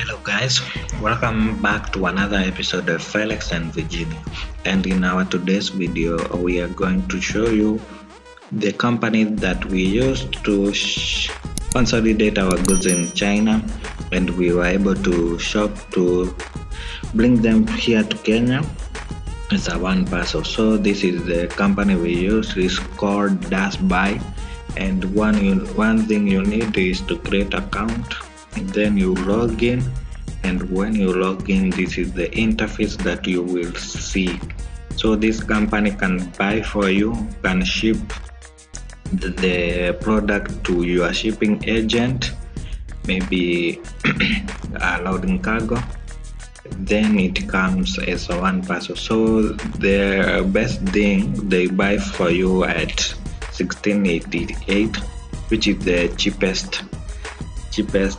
Hello guys, welcome back to another episode of Felix and Virginia. And in our today's video, we are going to show you the company that we used to consolidate our goods in China, and we were able to shop to bring them here to Kenya. It's a one parcel. So this is the company we use. It's called Buy, and one thing you need is to create account. And then you log in, and when you log in, this is the interface that you will see. So this company can buy for you, can ship the product to your shipping agent, maybe loading cargo. Then it comes as a one parcel. So the best thing, they buy for you at 1688, which is the cheapest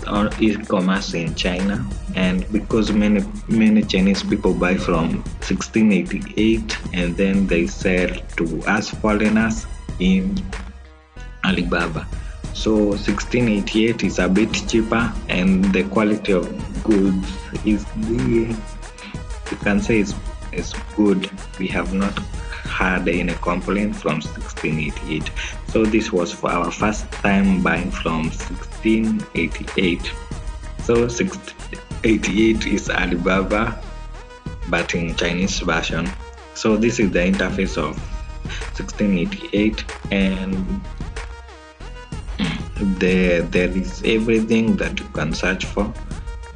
on e-commerce in China. And because many Chinese people buy from 1688 and then they sell to us foreigners in Alibaba. So 1688 is a bit cheaper, and the quality of goods is you can say is good. We have not had any complaint from 1688. So this was for our first time buying from 1688. So 1688 is Alibaba, but in Chinese version. So this is the interface of 1688, and there is everything that you can search for.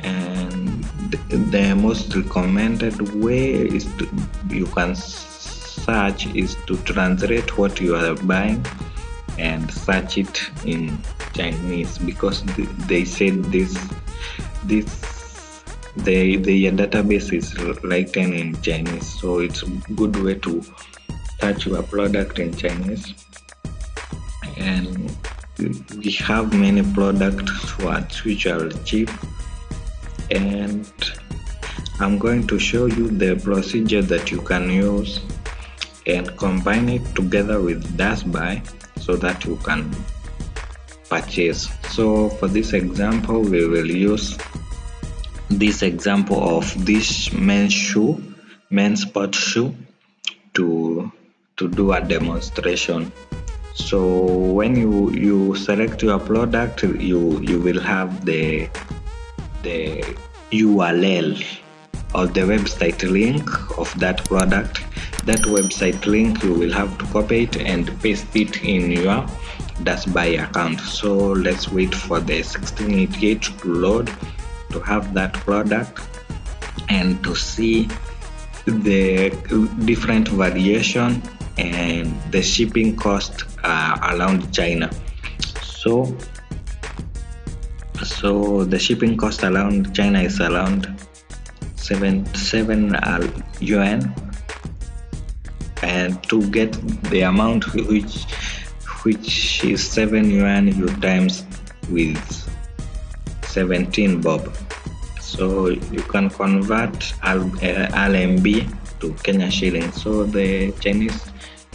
And the most recommended way is you can search is to translate what you are buying and search it in Chinese, because they said their database is written in Chinese, so it's a good way to search your product in Chinese. And we have many products which are cheap, and I'm going to show you the procedure that you can use and combine it together with Buy so that you can purchase. So for this example, we will use this example of this men's sport shoe to do a demonstration. So when you select your product, you will have the URL or the website link of that product. That website link, you will have to copy it and paste it in your Buy account. So let's wait for the 1688 to load to have that product and to see the different variation and the shipping cost around China. So the shipping cost around China is around 7 yuan, and to get the amount which is 7 yuan, you times with 17 bob. So you can convert RMB to Kenya shilling. So the Chinese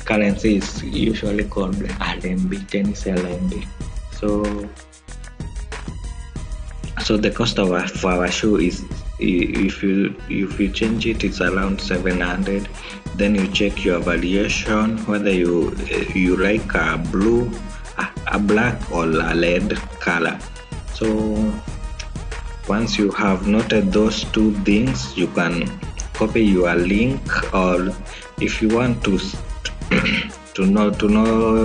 currency is usually called RMB, Chinese RMB. So the cost for our shoe is, if you change it, it's around 700. Then you check your variation, whether you like a blue, a black, or a red color. So once you have noted those two things, you can copy your link, or if you want to know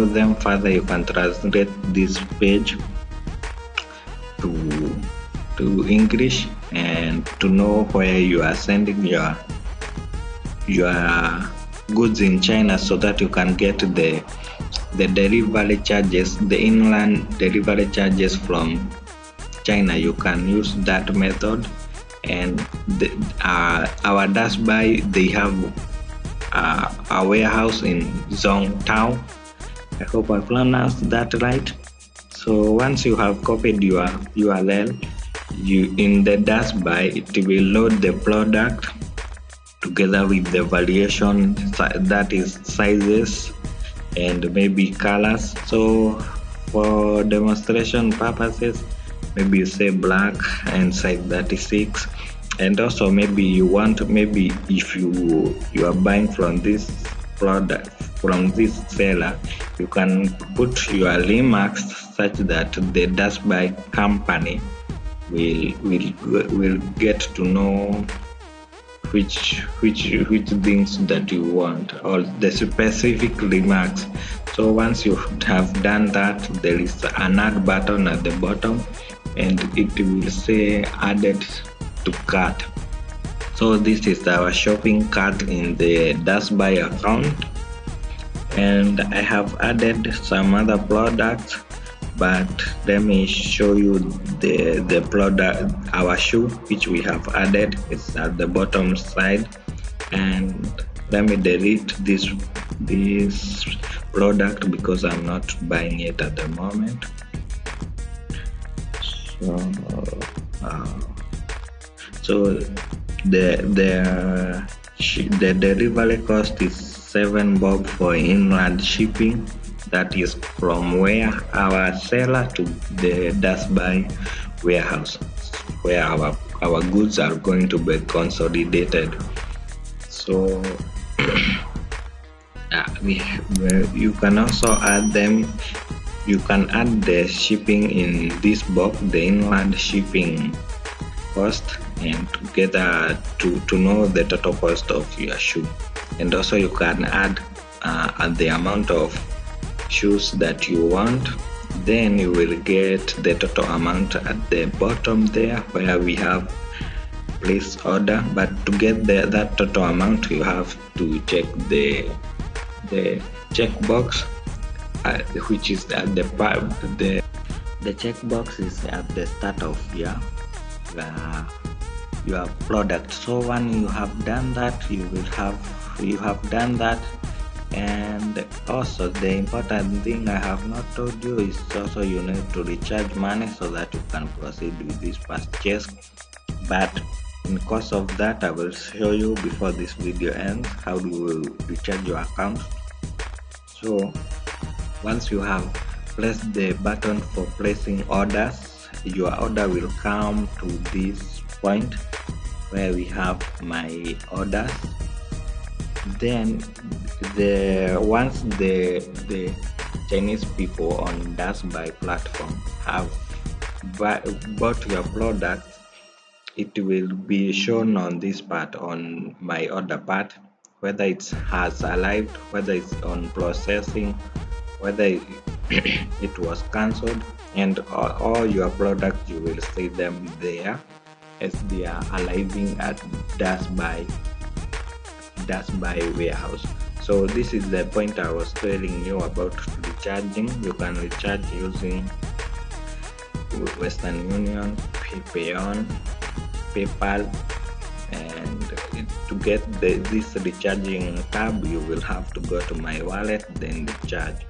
them further, you can translate this page to English and to know where you are sending your goods in China, so that you can get the delivery charges, the inland delivery charges from China. You can use that method. And our Buy, they have a warehouse in Zhongtao. I hope I pronounced that right. So once you have copied your URL, in the Buy, it will load the product together with the variation, that is sizes and maybe colors. So for demonstration purposes, maybe you say black and size 36. And also maybe you want, maybe if you are buying from this product from this seller, you can put your remarks such that the Dash Buy company will get to know which things that you want, or the specific remarks. So once you have done that, there is an add button at the bottom and it will say added to cart. So this is our shopping cart in the Dash Buy account, and I have added some other products, but let me show you the product. Our shoe which we have added is at the bottom side, and let me delete this product because I'm not buying it at the moment. So the delivery cost is 7 bob for inland shipping. That is from where our seller to the Dash Buy warehouse, where our goods are going to be consolidated. So you can also add them. You can add the shipping in this box, the inland shipping cost, and together to know the total cost of your shoe. And also you can add the amount of shoes that you want. Then you will get the total amount at the bottom there where we have place order. But to get that total amount, you have to check the checkbox, which is at the checkbox is at the start of your product. So when you have done that, you have done that. And also the important thing I have not told you is also you need to recharge money so that you can proceed with this purchase. But in course of that, I will show you before this video ends how do you recharge your account. So once you have pressed the button for placing orders, your order will come to this point where we have my orders. Then once the Chinese people on Dash Buy platform have bought your product, it will be shown on this part, on my order part, whether it has arrived, whether it's on processing, whether it was cancelled, and all your products, you will see them there as they are arriving at Dash Buy warehouse. So this is the point I was telling you about recharging. You can recharge using Western Union, PayPal, and to get this recharging tab, you will have to go to my wallet, then recharge.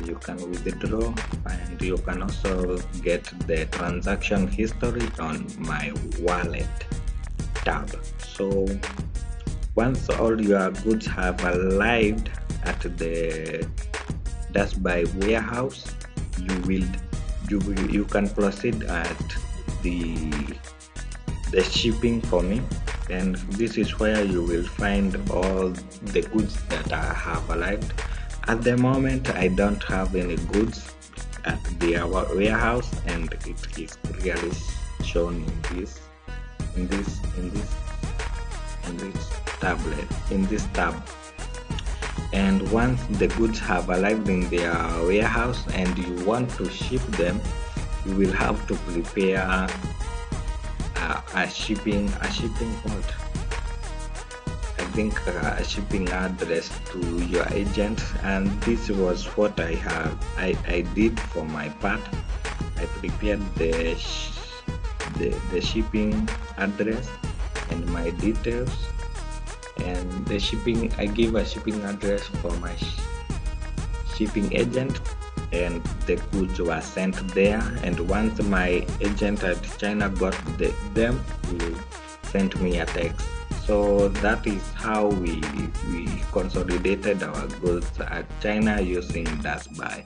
You can withdraw, and you can also get the transaction history on my wallet tab. So once all your goods have arrived at the Dash Buy warehouse, you can proceed at the shipping for me, and this is where you will find all the goods that have arrived. At the moment, I don't have any goods at the warehouse, and it is clearly shown in this tab. And once the goods have arrived in their warehouse and you want to ship them, you will have to prepare a shipping code. A shipping address to your agent, and this was what I did for my part. I prepared the shipping address and my details, and the shipping, I gave a shipping address for my shipping agent, and the goods were sent there. And once my agent at China got them, he sent me a text. So that is how we consolidated our goods at China using Dash Buy.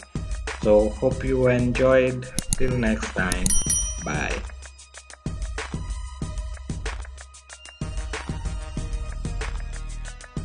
So hope you enjoyed. Till next time. Bye.